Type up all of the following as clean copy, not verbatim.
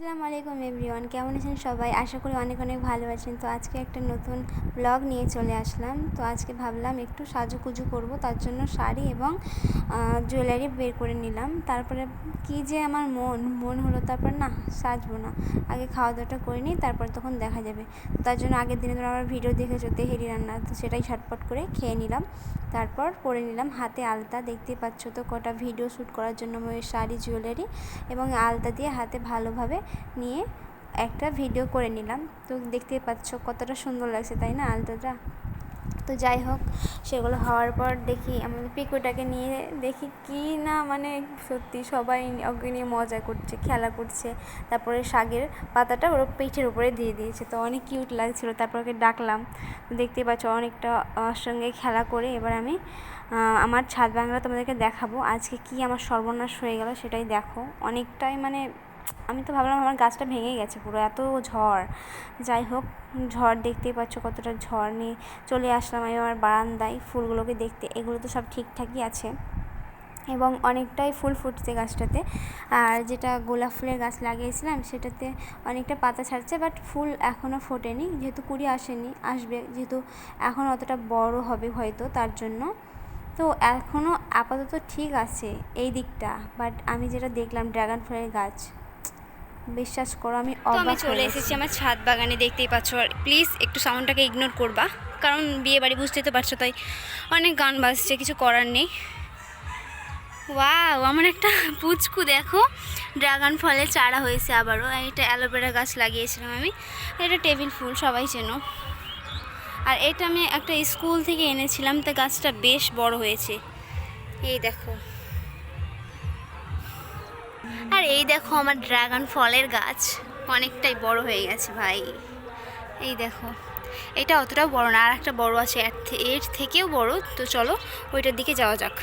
আসসালামু আলাইকুম এভরিওয়ান, কেমন আছেন সবাই? আশা করি অনেক অনেক ভালো আছেন। তো আজকে একটা নতুন ব্লগ নিয়ে চলে আসলাম। তো আজকে ভাবলাম একটু সাজুগুজু করব, তার জন্য শাড়ি এবং জুয়েলারি বের করে নিলাম। তারপরে কি যে আমার মন হলো, তারপর না সাজবো না, আগে খাওয়া দাওয়াটা করে নিই, তারপর তখন দেখা যাবে। তার জন্য আগের দিনে তোমরা আমার ভিডিও দেখেছো তেহেরি রান্না, তো সেটাই ঝটপট করে খেয়ে নিলাম। তারপর পরে নিলাম হাতে আলতা, দেখতেই পাচ্ছ তো কটা ভিডিও শ্যুট করার জন্য আমি ওই শাড়ি জুয়েলারি এবং আলতা দিয়ে হাতে ভালোভাবে নিয়ে একটা ভিডিও করে নিলাম। তো দেখতেই পাচ্ছ কতটা সুন্দর লাগছে, তাই না আলতাটা? তো যাই হোক, সেগুলো হওয়ার পর দেখি আমাদের পিকুটাকে নিয়ে দেখি কি না, মানে সত্যি সবাই ওকে নিয়ে মজা করছে, খেলা করছে। তারপরে শাকের পাতাটা ওর পিঠের উপরে দিয়ে দিয়েছে, তো অনেক কিউট লাগছিলো। তারপর ওকে ডাকলাম, দেখতেই পাচ্ছ অনেকটা ওর সঙ্গে খেলা করে এবার আমি আমার ছাদ বাংলা তোমাদেরকে দেখাবো। আজকে কি আমার সর্বনাশ হয়ে গেল সেটাই দেখো। অনেকটাই মানে আমি তো ভাবলাম আমার গাছটা ভেঙে গেছে পুরো, এত ঝড়। যাই হোক, ঝড় দেখতেই পাচ্ছ কতটা ঝড় নিয়ে চলে আসলাম আমি আমার বারান্দায় ফুলগুলোকে দেখতে। এগুলো তো সব ঠিকঠাকই আছে এবং অনেকটাই ফুল ফুটছে গাছটাতে। আর যেটা গোলাপ ফুলের গাছ লাগিয়েছিলাম সেটাতে অনেকটা পাতা ছাড়ছে, বাট ফুল এখনও ফোটেনি, যেহেতু কুড়ি আসেনি, আসবে যেহেতু এখন অতটা বড় হবে হয়তো, তার জন্য। তো এখনও আপাতত ঠিক আছে এই দিকটা, বাট আমি যেটা দেখলাম ড্রাগন ফলের গাছ, বিশ্বাস করো আমি অবাক চলে এসেছি আমার ছাদ বাগানে, দেখতেই পাচ্ছ। আর প্লিজ একটু সাউন্ডটাকে ইগনোর করবা, কারণ বিয়ে বাড়ি বুঝতেই তো পারছো, তাই অনেক গান বাজছে, কিছু করার নেই। ওয়াও, আমার একটা পুচকু দেখো ড্রাগন ফলের চারা হয়েছে আবারও। এটা অ্যালোভেরা গাছ লাগিয়েছিলাম আমি, এটা টেবিল ফুল সবাই চেনো। আর এটা আমি একটা স্কুল থেকে এনেছিলাম, তো গাছটা বেশ বড় হয়েছে। এই দেখো, আর এই দেখো আমার ড্রাগন ফলের গাছ অনেকটাই বড় হয়ে গেছে ভাই। এই দেখো, এটা অতটাও বড় না, আর একটা বড় আছে এর থেকেও বড়। তো চলো ওইটার দিকে যাওয়া যাক।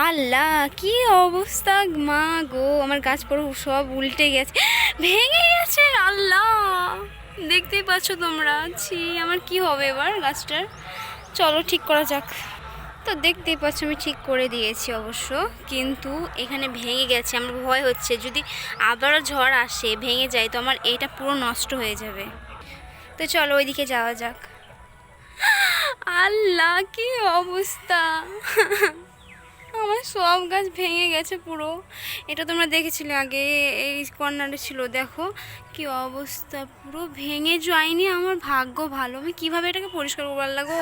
আল্লাহ কি অবস্থা, মা গো, আমার গাছ পুরো সব উল্টে গেছে, ভেঙে গেছে। আল্লাহ, দেখতেই পাচ্ছ তোমরা, ছি আমার কি হবে এবার গাছটার। চলো ঠিক করা যাক। তো দেখতেই পাচ্ছ আমি ঠিক করে দিয়েছি অবশ্য, কিন্তু এখানে ভেঙে গেছে। আমার ভয় হচ্ছে যদি আবারও ঝড় আসে ভেঙে যায়, তো আমার এইটা পুরো নষ্ট হয়ে যাবে। তো চলো ওইদিকে যাওয়া যাক। আল্লাহ কি অবস্থা, আমার সব গাছ ভেঙে গেছে পুরো। এটা তোমরা দেখেছিলে আগে, এই কর্নারে ছিল, দেখো কি অবস্থা, পুরো ভেঙে যায়নি। আমার ভাগ্য ভালো, আমি কীভাবে এটাকে পরিষ্কার করবার লাগো।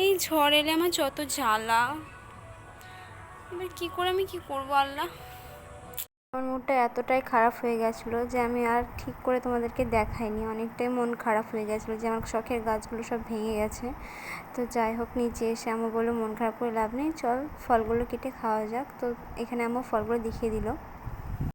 এই ঝড় এলে আমার যত জ্বালা, এবার কী করে আমি কী করবো আল্লাহ। আমার মুডটা এতটাই খারাপ হয়ে গেছিলো যে আমি আর ঠিক করে তোমাদেরকে দেখাইনি। অনেকটাই মন খারাপ হয়ে গেছিলো যে আমার শখের গাছগুলো সব ভেঙে গেছে। তো যাই হোক, নিচে এসে আমু বললো মন খারাপ করে লাভ নেই, চল ফলগুলো কেটে খাওয়া যাক। তো এখানে আমার ফলগুলো দেখিয়ে দিল।